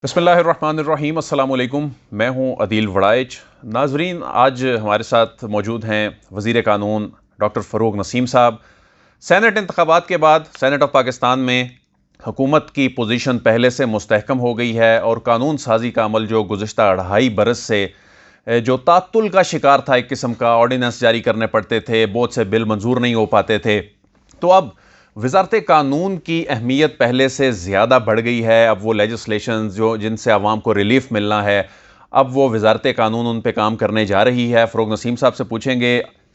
बिस्मिल्लाहिर्रहमानिर्रहीम अस्सलाम वालेकुम। मैं हूं अदील वड़ाइच। नाजरीन, आज हमारे साथ मौजूद हैं वज़ीर कानून डॉक्टर फ़रूक नसीम साहब। सेनेट इंतखाबात के बाद सेनेट ऑफ पाकिस्तान में हुकूमत की पोजीशन पहले से मुस्तहकम हो गई है और कानून साजी का अमल जो गुज़िश्ता 2.5 बरस से जो तात्तुल का शिकार था, एक किस्म का ऑर्डिनेंस जारी करने पड़ते थे, बहुत से बिल मंजूर नहीं हो पाते थे, तो अब वजारत कानून की अहमियत पहले से ज़्यादा बढ़ गई है। अब वो लेजिस्लेशन जो जिनसे आवाम को रिलीफ मिलना है, अब वो वजारत कानून उन पर काम करने जा रही है। फ़रूक नसीम साहब से पूछेंगे।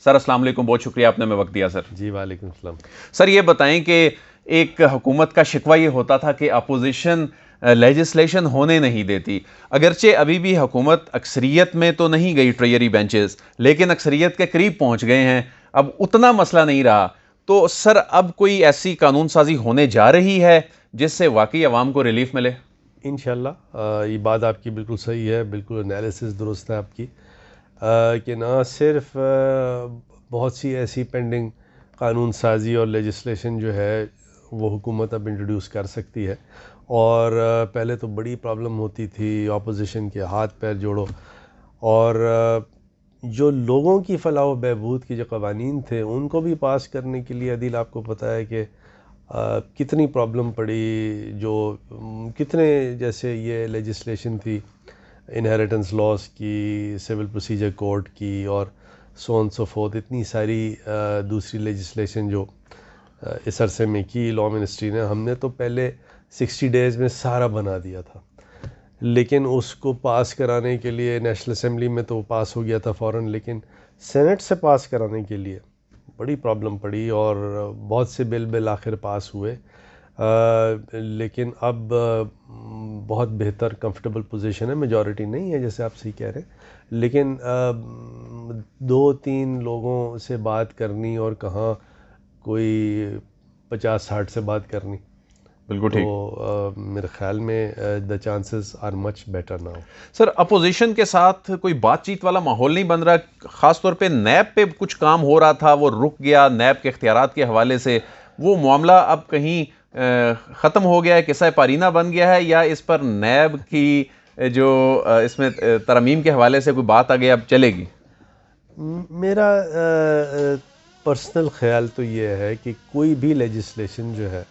सर अस्सलाम वालेकुम, बहुत शुक्रिया आपने हमें वक्त दिया। सर जी वालेकुम सलाम। सर ये बताएं कि एक हुकूमत का शिकवा ये होता था कि अपोजिशन लेजिस्लेशन होने नहीं देती। अगरचे अभी भी हुकूमत अक्सरियत में तो नहीं गई ट्रेयरी बेंचेस, लेकिन अक्सरियत के करीब पहुंच गए हैं। अब उतना मसला नहीं रहा। तो सर अब कोई ऐसी कानून साजी होने जा रही है जिससे वाकई अवाम को रिलीफ मिले? इंशाल्लाह ये बात आपकी बिल्कुल सही है, बिल्कुल एनालिसिस दुरुस्त है आपकी कि ना सिर्फ बहुत सी ऐसी पेंडिंग कानून साजी और लेजिस्लेशन जो है वो हुकूमत अब इंट्रोड्यूस कर सकती है। और पहले तो बड़ी प्रॉब्लम होती थी, ऑपोजिशन के हाथ पैर जोड़ो, और जो लोगों की फ़लाह व बहबूद की जो कवानीन थे उनको भी पास करने के लिए अदील आपको पता है कि कितनी प्रॉब्लम पड़ी। जो कितने जैसे ये लेजिस्लेशन थी, इनहेरिटेंस लॉस की, सिविल प्रोसीजर कोड की, और सो ऑन सो फोर्थ, इतनी सारी दूसरी लेजिस्लेशन जो इस अरसे में की लॉ मिनिस्ट्री ने। हमने तो पहले 60 डेज़ में सारा बना दिया था, लेकिन उसको पास कराने के लिए नेशनल असेंबली में तो पास हो गया था फ़ौरन, लेकिन सेनेट से पास कराने के लिए बड़ी प्रॉब्लम पड़ी और बहुत से बिल आखिर पास हुए। लेकिन अब बहुत बेहतर कंफर्टेबल पोजीशन है, मेजॉरिटी नहीं है जैसे आप सही कह रहे हैं, लेकिन 2-3 लोगों से बात करनी और कहाँ कोई 50-60 से बात करनी, बिल्कुल तो ठीक। मेरे ख्याल में the chances are much better now. Sir opposition के साथ कोई बातचीत वाला माहौल नहीं बन रहा? खासतौर पे नैब पे कुछ काम हो रहा था, वो रुक गया नैब के इख्तियारात के हवाले से। वो मामला अब कहीं ख़त्म हो गया है, किस्सा पारीना बन गया है, या इस पर नैब की जो इसमें तरमीम के हवाले से कोई बात आगे अब चलेगी? मेरा पर्सनल ख्याल तो ये है कि कोई भी लेजिस्लेशन जो है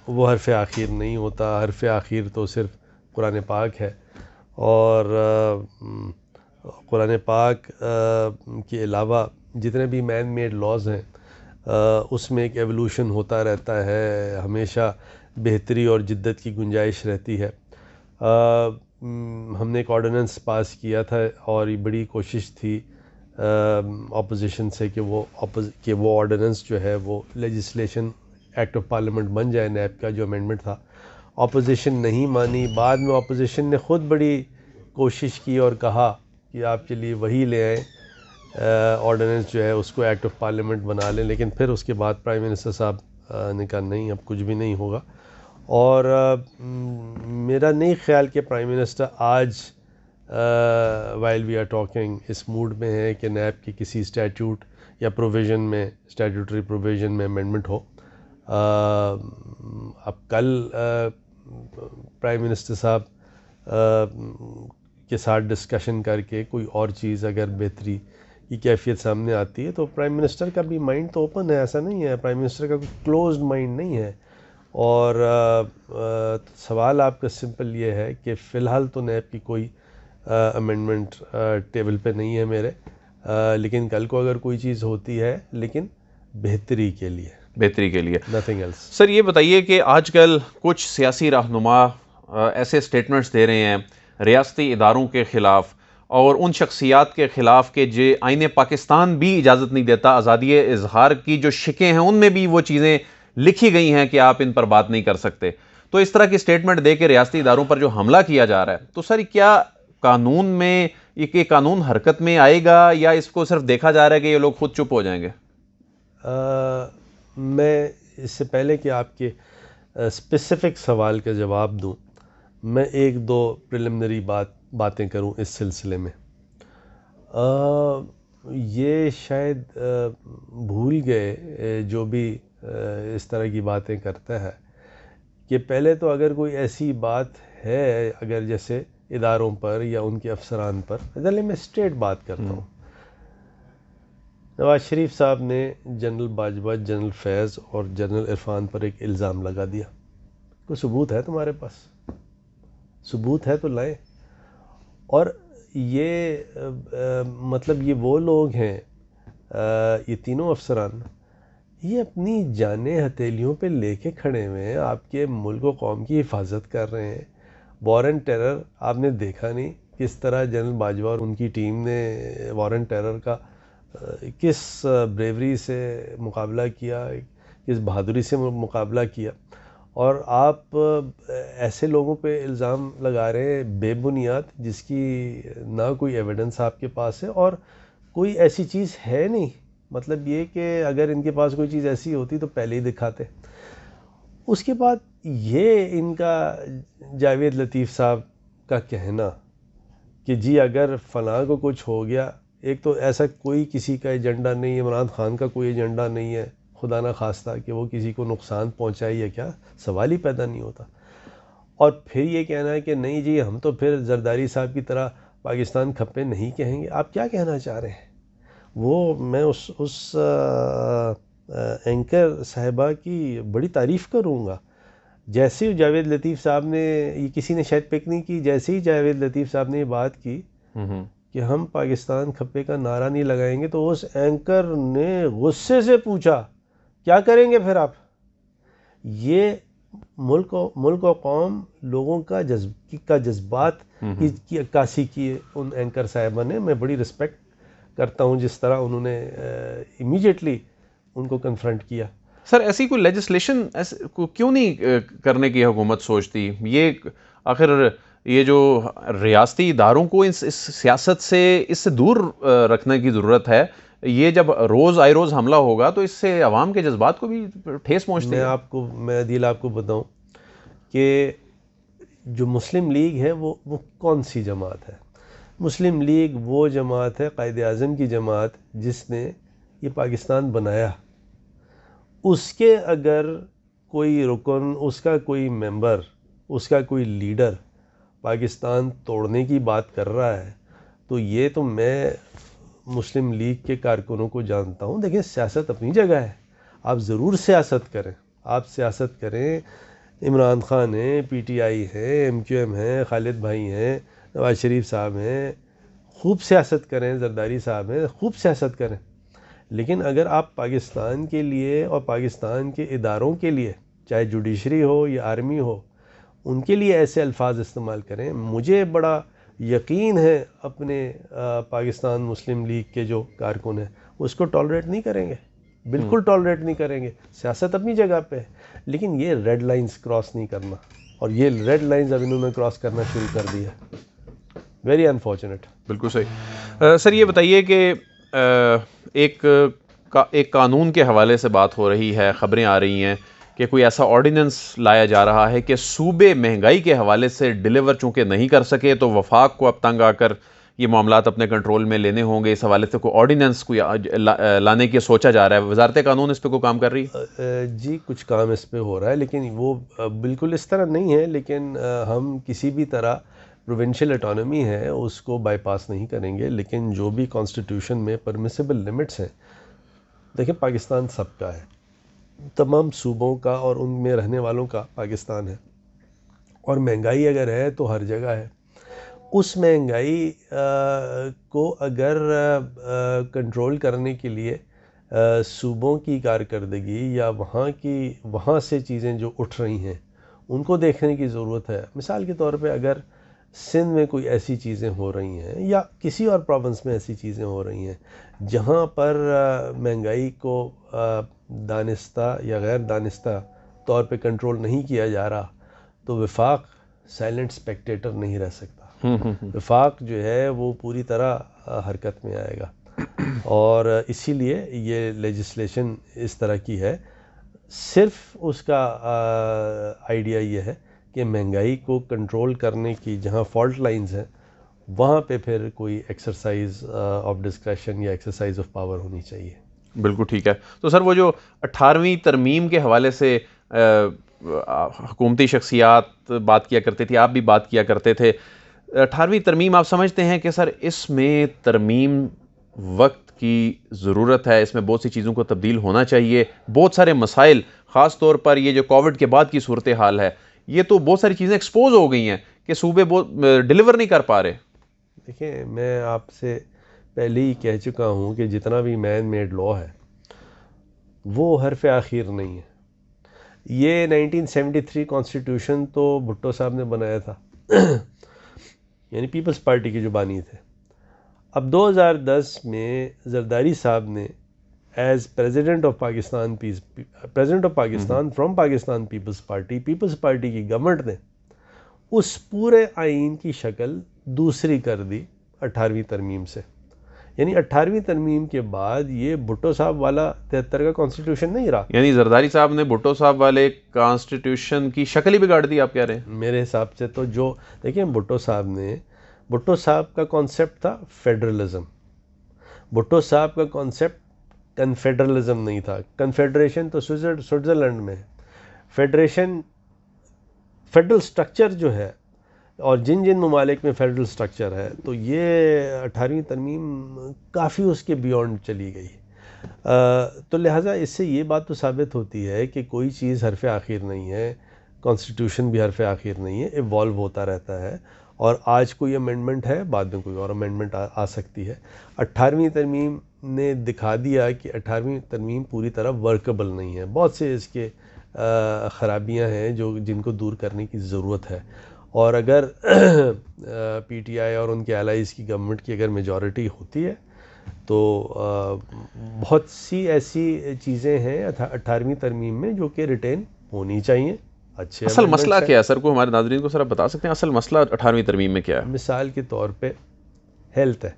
वो हरफ आखिर नहीं होता। हरफ आखिर तो सिर्फ कुरान पाक है, और कुरान पाक के अलावा जितने भी मैन मेड लॉज हैं उसमें एक एवोल्यूशन होता रहता है, हमेशा बेहतरी और जिद्दत की गुंजाइश रहती है। हमने एक ऑर्डिनेंस पास किया था और ये बड़ी कोशिश थी ऑपोजिशन से कि वो ऑर्डिनेंस जो है वो लेजिस्लेशन एक्ट ऑफ पार्लियामेंट बन जाए। नैब का जो अमेंडमेंट था, ऑपोजिशन नहीं मानी। बाद में ऑपोजिशन ने ख़ुद बड़ी कोशिश की और कहा कि आप चलिए वही ले आए ऑर्डिनेंस जो है, उसको एक्ट ऑफ पार्लियामेंट बना लें। लेकिन फिर उसके बाद प्राइम मिनिस्टर साहब ने कहा नहीं, अब कुछ भी नहीं होगा। और मेरा नहीं ख्याल कि प्राइम मिनिस्टर आज वाइल वी आर टॉकिंग इस मूड में है कि नैब की किसी स्टैट्यूट या प्रोविज़न में, स्टैट्यूटरी प्रोविज़न में अमेंडमेंट हो। अब कल प्राइम मिनिस्टर साहब के साथ डिस्कशन करके कोई और चीज़ अगर बेहतरी की कैफियत सामने आती है तो प्राइम मिनिस्टर का भी माइंड तो ओपन है, ऐसा नहीं है। प्राइम मिनिस्टर का कोई क्लोज्ड माइंड नहीं है। और सवाल आपका सिंपल ये है कि फ़िलहाल तो नैब की कोई अमेंडमेंट टेबल पे नहीं है मेरे, लेकिन कल को अगर कोई चीज़ होती है, लेकिन बेहतरी के लिए, बेहतरी के लिए। Nothing else. सर ये बताइए कि आजकल कुछ सियासी रहनुमा ऐसे स्टेटमेंट्स दे रहे हैं रियासती इदारों के ख़िलाफ़ और उन शख्सियात के ख़िलाफ़ के जो आईन पाकिस्तान भी इजाज़त नहीं देता। आज़ादी इजहार की जो शिकें हैं उनमें भी वो चीज़ें लिखी गई हैं कि आप इन पर बात नहीं कर सकते। तो इस तरह की स्टेटमेंट दे के रियासती इदारों पर जो हमला किया जा रहा है, तो सर क्या कानून में ये कानून हरकत में आएगा, या इसको सिर्फ देखा जा रहा है कि ये लोग खुद चुप हो जाएंगे? मैं इससे पहले कि आपके स्पेसिफ़िक सवाल का जवाब दूं, मैं एक दो प्रिलिमिनरी बातें करूं इस सिलसिले में। ये शायद भूल गए जो भी इस तरह की बातें करता है कि पहले तो अगर कोई ऐसी बात है अगर जैसे इदारों पर या उनके अफसरान पर, चलिए मैं स्ट्रेट बात करता हूँ। नवाज शरीफ साहब ने जनरल बाजवा, जनरल फैज़ और जनरल इरफान पर एक इल्ज़ाम लगा दिया। कोई सबूत है तुम्हारे पास? सबूत है तो लाएं। और ये मतलब ये वो लोग हैं, ये तीनों अफसरान, ये अपनी जानें हथेलियों पे लेके खड़े हुए हैं, आपके मुल्क व कौम की हिफाजत कर रहे हैं। वॉर एंड टेरर आपने देखा नहीं किस तरह जनरल बाजवा और उनकी टीम ने वॉर एंड टेरर का किस ब्रेवरी से मुकाबला किया, किस बहादुरी से मुकाबला किया। और आप ऐसे लोगों पे इल्ज़ाम लगा रहे हैं बेबुनियाद, जिसकी ना कोई एविडेंस आपके पास है और कोई ऐसी चीज़ है नहीं। मतलब ये कि अगर इनके पास कोई चीज़ ऐसी होती तो पहले ही दिखाते। उसके बाद ये इनका जावेद लतीफ़ साहब का कहना कि जी अगर फ़लाँ को कुछ हो गया, एक तो ऐसा कोई किसी का एजेंडा नहीं है, इमरान खान का कोई एजेंडा नहीं है, खुदा ना खास्ता कि वो किसी को नुकसान पहुंचाए या क्या, सवाल ही पैदा नहीं होता। और फिर ये कहना है कि नहीं जी हम तो फिर जरदारी साहब की तरह पाकिस्तान खप्पे नहीं कहेंगे। आप क्या कहना चाह रहे हैं? वो मैं उस एंकर साहिबा की बड़ी तारीफ़ करूँगा। जैसे ही जावेद लतीफ़ साहब ने, ये किसी ने शायद पिक नहीं की, जैसे ही जावेद लतीफ़ साहब ने ये बात की कि हम पाकिस्तान खप्पे का नारा नहीं लगाएंगे, तो उस एंकर ने गुस्से से पूछा क्या करेंगे फिर आप? ये मुल्क और कौम, लोगों का जज्बात की अक्कासी की उन एंकर साहिबा ने। मैं बड़ी रिस्पेक्ट करता हूँ जिस तरह उन्होंने इमीडिएटली उनको कन्फ्रंट किया। सर ऐसी कोई लेजिस्लेशन क्यों नहीं करने की हुकूमत सोचती? ये आखिर ये जो रियासती इदारों को इस सियासत से, इससे दूर रखने की ज़रूरत है। ये जब आए रोज़ हमला होगा तो इससे अवाम के जज्बात को भी ठेस पहुँचती है। मैं अदील आपको बताऊं कि जो मुस्लिम लीग है वो कौन सी जमात है? मुस्लिम लीग वो जमात है, कायद आज़म की जमात, जिसने ये पाकिस्तान बनाया। उसके अगर कोई रुकन, उसका कोई मेंबर, उसका कोई लीडर पाकिस्तान तोड़ने की बात कर रहा है, तो ये तो मैं मुस्लिम लीग के कारकुनों को जानता हूँ। देखिए सियासत अपनी जगह है, आप ज़रूर सियासत करें, आप सियासत करें। इमरान खान है, PTI है, MQM है, खालिद भाई हैं, नवाज शरीफ साहब हैं, खूब सियासत करें, जरदारी साहब हैं, खूब सियासत करें। लेकिन अगर आप पाकिस्तान के लिए और पाकिस्तान के इदारों के लिए, चाहे जुडिशरी हो या आर्मी हो, उनके लिए ऐसे अल्फाज इस्तेमाल करें, मुझे बड़ा यकीन है अपने पाकिस्तान मुस्लिम लीग के जो कारकुन हैं उसको टॉलरेट नहीं करेंगे, बिल्कुल टॉलरेट नहीं करेंगे। सियासत अपनी जगह पे है, लेकिन ये रेड लाइंस क्रॉस नहीं करना, और ये रेड लाइंस अब इन्होंने क्रॉस करना शुरू कर दिया। Very unfortunate. बिल्कुल सही। सर ये बताइए कि एक कानून के हवाले से बात हो रही है, ख़बरें आ रही हैं कि कोई ऐसा ऑर्डिनेंस लाया जा रहा है कि सूबे महंगाई के हवाले से डिलीवर चूँकि नहीं कर सके, तो वफाक को अब तंग आकर ये मामलात अपने कंट्रोल में लेने होंगे। इस हवाले से कोई ऑर्डिनेंस कोई लाने की सोचा जा रहा है। वजारत कानून इस पर कोई काम कर रही है? जी कुछ काम इस पर हो रहा है, लेकिन वो बिल्कुल इस तरह नहीं है। लेकिन हम किसी भी तरह प्रोविंशियल ऑटोनॉमी है उसको बाईपास नहीं करेंगे। लेकिन जो भी कॉन्स्टिट्यूशन में परमिसिबल लिमिट्स हैं, देखिए पाकिस्तान सबका है, तमाम सूबों का और उनमें रहने वालों का पाकिस्तान है। और महंगाई अगर है तो हर जगह है। उस महंगाई को अगर कंट्रोल करने के लिए सूबों की कारकर्दगी या वहाँ से चीज़ें जो उठ रही हैं उनको देखने की ज़रूरत है। मिसाल के तौर पे अगर सिंध में कोई ऐसी चीज़ें हो रही हैं या किसी और प्रोविंस में ऐसी चीज़ें हो रही हैं जहाँ पर महंगाई को दानिस्ता या गैर दानिस्ता तौर पे कंट्रोल नहीं किया जा रहा, तो वफाक साइलेंट स्पेक्टेटर नहीं रह सकता। वफाक जो है वो पूरी तरह हरकत में आएगा, और इसीलिए ये लेजिस्लेशन इस तरह की है। सिर्फ उसका आइडिया ये है कि महंगाई को कंट्रोल करने की जहाँ फॉल्ट लाइंस हैं वहाँ पे फिर कोई एक्सरसाइज ऑफ डिस्क्रेशन या एक्सरसाइज ऑफ पावर होनी चाहिए। बिल्कुल ठीक है। तो सर वो जो 18वीं तरमीम के हवाले से हुकूमती शख्सियात बात किया करती थी, आप भी बात किया करते थे। 18वीं तरमीम आप समझते हैं कि सर इसमें तरमीम वक्त की ज़रूरत है, इसमें बहुत सी चीज़ों को तब्दील होना चाहिए, बहुत सारे मसाइल, ख़ास तौर पर ये जो कोविड के बाद की सूरत हाल है, ये तो बहुत सारी चीज़ें एक्सपोज हो गई हैं कि सूबे बहुत डिलीवर नहीं कर पा रहे। देखिए, मैं आपसे पहले ही कह चुका हूँ कि जितना भी मैन मेड लॉ है वो हरफ आखिर नहीं है। ये 1973 कॉन्स्टिट्यूशन तो भुट्टो साहब ने बनाया था यानी पीपल्स पार्टी के जो बानी थे। अब 2010 में जरदारी साहब ने as president of Pakistan from Pakistan Peoples Party की गवर्नमेंट ने उस पूरे आइन की शक्ल दूसरी कर दी 18वीं तरमीम से। यानी 18वीं तरमीम के बाद ये भुट्टो साहब वाला 73 का कॉन्स्टिट्यूशन नहीं रहा। यानी जरदारी साहब ने भुट्टो साहब वाले कॉन्स्टिट्यूशन की शक्ल ही बिगाड़ दी, आप कह रहे हैं? मेरे हिसाब से तो जो देखिए, भुट्टो साहब का कॉन्सेप्ट था फेडरलिज्म। भुट्टो साहब का कॉन्सेप्ट कन्फेडरलिज्म नहीं था। कन्फेडरेशन तो स्विट्ज़रलैंड में है। फेडरल स्ट्रक्चर जो है और जिन जिन ममालिक में फेडरल स्ट्रक्चर है, तो ये 18वीं तरमीम काफ़ी उसके बियॉन्ड चली गई। तो लिहाजा इससे ये बात तो साबित होती है कि कोई चीज़ हरफ आखिर नहीं है, कॉन्स्टिट्यूशन भी हरफ आखिर नहीं है, इवॉल्व होता रहता है। और आज कोई अमेंडमेंट है, बाद में कोई और अमेंडमेंट आ सकती है। 18वीं तरमीम ने दिखा दिया कि 18वीं तरमीम पूरी तरह वर्केबल नहीं है। बहुत से इसके ख़राबियाँ हैं जिनको दूर करने की ज़रूरत है। और अगर पीटीआई और उनके एलाइज़ की गवर्नमेंट की अगर मेजॉरिटी होती है तो बहुत सी ऐसी चीज़ें हैं 18वीं तरमीम में जो कि रिटेन होनी चाहिए। अच्छे असल मसला क्या है सर, को हमारे नाज़रीन को सर आप बता सकते हैं असल मसला 18वीं तरमीम में क्या है? मिसाल के तौर पे हेल्थ है।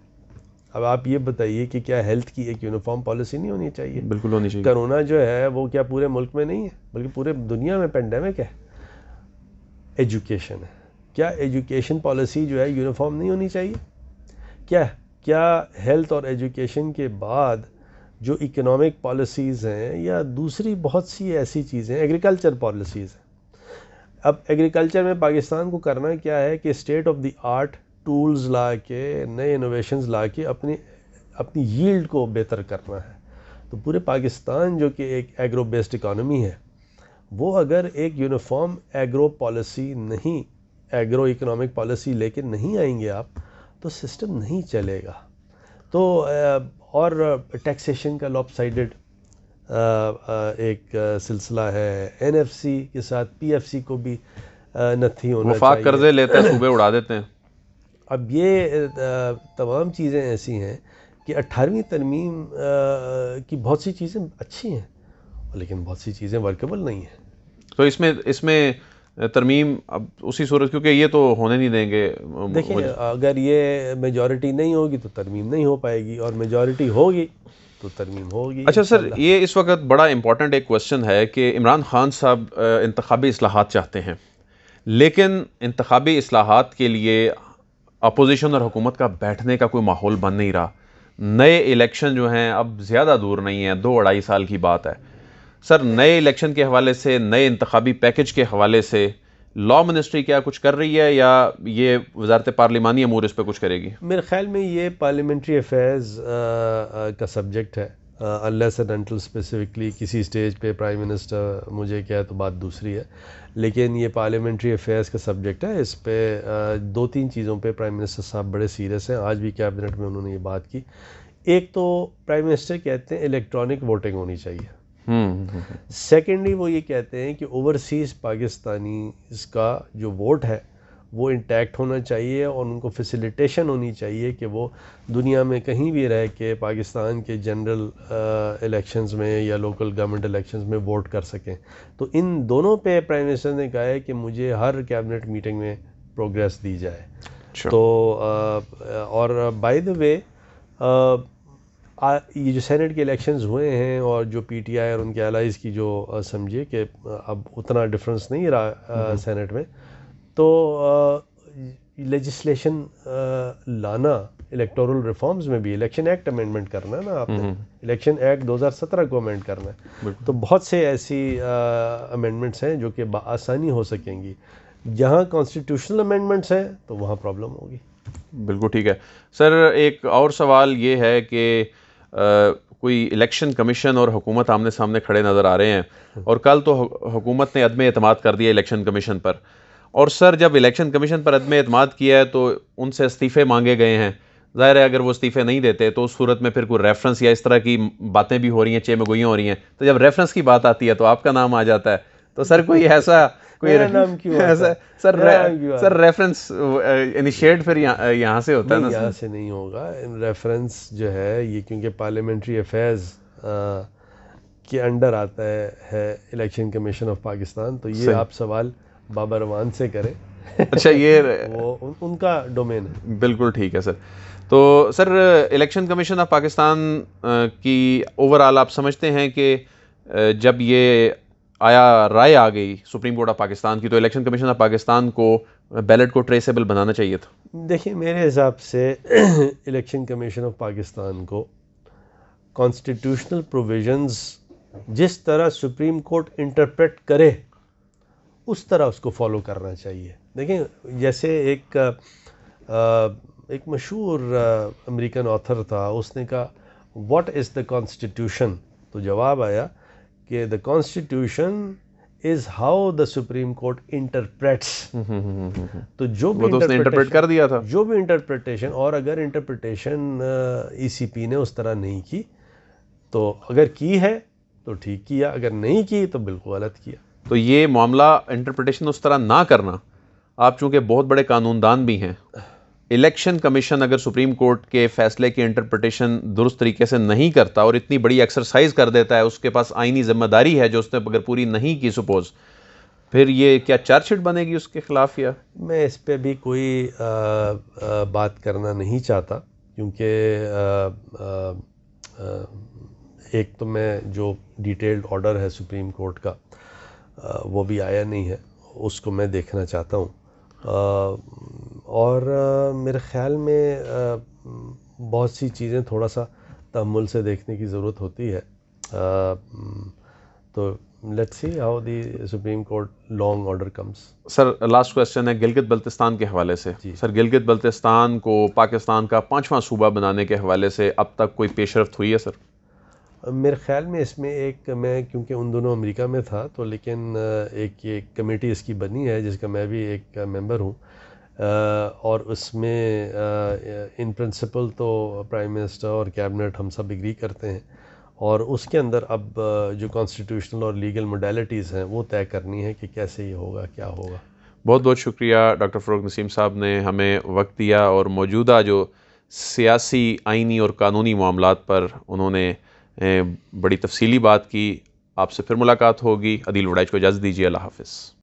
अब आप ये बताइए कि क्या हेल्थ की एक यूनिफॉर्म पॉलिसी नहीं होनी चाहिए? बिल्कुल होनी चाहिए। कोरोना जो है वो क्या पूरे मुल्क में नहीं है, बल्कि पूरे दुनिया में पेंडेमिक है। एजुकेशन है, क्या एजुकेशन पॉलिसी जो है यूनिफॉर्म नहीं होनी चाहिए? क्या हेल्थ और एजुकेशन के बाद जो इकोनॉमिक पॉलिसीज़ हैं या दूसरी बहुत सी ऐसी चीज़ें, एग्रीकल्चर पॉलिसीज़ हैं। अब एग्रीकल्चर में पाकिस्तान को करना क्या है कि state of the art tools ला के, नए इनोवेशंस ला के अपनी यील्ड को बेहतर करना है। तो पूरे पाकिस्तान जो कि एक एग्रो बेस्ड इकॉनमी है, वो अगर एक यूनिफॉर्म एग्रो पॉलिसी नहीं, एग्रो इकोनॉमिक पॉलिसी लेके नहीं आएंगे आप, तो सिस्टम नहीं चलेगा। तो और टैक्सेशन का लॉपसाइडेड एक सिलसिला है। एनएफसी के साथ पीएफसी को भी नथी होना वफाक कर्जे लेते हैं, सूबे उड़ा देते हैं। अब ये तमाम चीज़ें ऐसी हैं कि 18वीं तरमीम की बहुत सी चीज़ें अच्छी हैं, लेकिन बहुत सी चीज़ें वर्केबल नहीं हैं। तो इसमें तरमीम अब उसी सूरत, क्योंकि ये तो होने नहीं देंगे। देखिए, अगर ये मेजॉरिटी नहीं होगी तो तरमीम नहीं हो पाएगी, और मेजॉरिटी होगी तो तरमीम होगी। अच्छा सर, ये इस वक्त बड़ा इंपॉर्टेंट एक क्वेश्चन है कि इमरान खान साहब इंतखाबी इस्लाहात चाहते हैं, लेकिन इंतखाबी इस्लाहात के लिए अपोजिशन और हुकूमत का बैठने का कोई माहौल बन नहीं रहा। नए इलेक्शन जो हैं अब ज़्यादा दूर नहीं है, 2-2.5 साल की बात है। सर, नए इलेक्शन के हवाले से, नए इंतखाबी पैकेज के हवाले से लॉ मिनिस्ट्री क्या कुछ कर रही है, या ये वजारत पार्लिमानी अमूर इस पर कुछ करेगी? मेरे ख्याल में ये पार्लियामेंट्री अफेयर्स का सब्जेक्ट है। अनलेस एंड अनटिल स्पेसिफिकली किसी स्टेज पे प्राइम मिनिस्टर मुझे क्या है तो बात दूसरी है, लेकिन ये पार्लियामेंट्री अफेयर्स का सब्जेक्ट है। इस पे 2-3 चीज़ों पे प्राइम मिनिस्टर साहब बड़े सीरियस हैं। आज भी कैबिनेट में उन्होंने ये बात की। एक तो प्राइम मिनिस्टर कहते हैं इलेक्ट्रॉनिक वोटिंग होनी चाहिए। सेकेंडली वो ये कहते हैं कि ओवरसीज़ पाकिस्तानी इसका जो वोट है वो इंटैक्ट होना चाहिए, और उनको फैसिलिटेशन होनी चाहिए कि वो दुनिया में कहीं भी रह के पाकिस्तान के जनरल इलेक्शंस में या लोकल गवर्नमेंट इलेक्शंस में वोट कर सकें। तो इन दोनों पे प्राइम मिनिस्टर ने कहा है कि मुझे हर कैबिनेट मीटिंग में प्रोग्रेस दी जाए। तो और बाय द वे, ये जो सेनेट के इलेक्शंस हुए हैं और जो पीटीआई और उनके एलाइज़ की जो समझिए कि अब उतना डिफरेंस नहीं रहा सेनेट में, तो लेजिस्लेशन लाना इलेक्टोरल रिफॉर्म्स में भी इलेक्शन एक्ट अमेंडमेंट करना है ना आपने, इलेक्शन एक्ट 2017 को अमेंड करना है। तो बहुत से ऐसी अमेंडमेंट्स हैं जो कि आसानी हो सकेंगी। जहाँ कॉन्स्टिट्यूशनल अमेंडमेंट्स हैं तो वहाँ प्रॉब्लम होगी। बिल्कुल ठीक है सर। एक और सवाल ये है कि कोई इलेक्शन कमीशन और हुकूमत आमने सामने खड़े नज़र आ रहे हैं और कल तो हुकूमत ने अदम एतमाद कर दिया इलेक्शन कमीशन पर। और सर जब इलेक्शन कमीशन पर अदम एतमाद किया है तो उनसे इस्तीफ़े मांगे गए हैं। ज़ाहिर है अगर वो इस्तीफ़े नहीं देते तो उस सूरत में फिर कोई रेफरेंस या इस तरह की बातें भी हो रही हैं, चेमगोइयाँ हो रही हैं। तो जब रेफरेंस की बात आती है तो आपका नाम आ जाता है। तो सर कोई ऐसा कोई नाम क्यों ऐसा सर रेफरेंस इनिशिएट फिर यहाँ से होता है ना? यहाँ से नहीं होगा रेफरेंस जो है ये, क्योंकि पार्लियामेंट्री अफेयर्स के अंडर आता है इलेक्शन कमीशन ऑफ पाकिस्तान। तो ये आप सवाल बाबर रवान से करें। अच्छा, ये वो उनका डोमेन है। बिल्कुल ठीक है सर। तो sir election commission of Pakistan की ओवरऑल आप समझते हैं कि जब ये राय आ गई सुप्रीम कोर्ट ऑफ पाकिस्तान की, तो इलेक्शन कमीशन ऑफ पाकिस्तान को बैलेट को ट्रेसेबल बनाना चाहिए था? देखिए मेरे हिसाब से इलेक्शन कमीशन ऑफ पाकिस्तान को कॉन्स्टिट्यूशनल प्रोविजंस जिस तरह सुप्रीम कोर्ट इंटरप्रेट करे उस तरह उसको फॉलो करना चाहिए। देखिए जैसे एक मशहूर अमेरिकन ऑथर था, उसने कहा व्हाट इज़ द कॉन्स्टिट्यूशन? तो जवाब आया कि the constitution is how the supreme court interprets. तो जो भी इंटरप्रेट कर दिया था, जो भी इंटरप्रिटेशन, और अगर इंटरप्रिटेशन ईसीपी ने उस तरह नहीं की तो अगर की है तो ठीक किया, अगर नहीं की तो बिल्कुल गलत किया। तो ये मामला इंटरप्रिटेशन उस तरह ना करना, आप चूंकि बहुत बड़े कानूनदान भी हैं, इलेक्शन कमीशन अगर सुप्रीम कोर्ट के फैसले की इंटरप्रिटेशन दुरुस्त तरीके से नहीं करता और इतनी बड़ी एक्सरसाइज कर देता है, उसके पास आईनी जिम्मेदारी है जो उसने अगर पूरी नहीं की सपोज, फिर ये क्या चार्जशीट बनेगी उसके खिलाफ? या मैं इस पे भी कोई बात करना नहीं चाहता, क्योंकि एक तो मैं जो डिटेल्ड ऑर्डर है सुप्रीम कोर्ट का वो भी आया नहीं है, उसको मैं देखना चाहता हूँ। और मेरे ख़्याल में बहुत सी चीज़ें थोड़ा सा तअम्मुल से देखने की ज़रूरत होती है। तो let's see how the supreme court long order comes. Sir last question है गिलगित बल्तिस्तान के हवाले से। सर गिलगित बल्तिस्तान को पाकिस्तान का 5वां सूबा बनाने के हवाले से अब तक कोई पेशरफ्त हुई है सर? मेरे ख़्याल में इसमें एक, मैं क्योंकि उन दोनों अमेरिका में था तो, लेकिन एक कमेटी इसकी बनी है जिसका मैं भी एक मेंबर हूँ, और उसमें इन प्रिंसिपल तो प्राइम मिनिस्टर और कैबिनेट हम सब एग्री करते हैं, और उसके अंदर अब जो कॉन्स्टिट्यूशनल और लीगल मोडालिटीज़ हैं वो तय करनी है कि कैसे ये होगा, क्या होगा। बहुत बहुत शुक्रिया डॉक्टर फ़रूक नसीम साहब ने हमें वक्त दिया और मौजूदा जो सियासी, आइनी और कानूनी मामलात पर उन्होंने बड़ी तफसीली बात की। आपसे फिर मुलाकात होगी। अदील वड़ाइच को इजाज़त दीजिए। अल्लाह हाफ़िज़।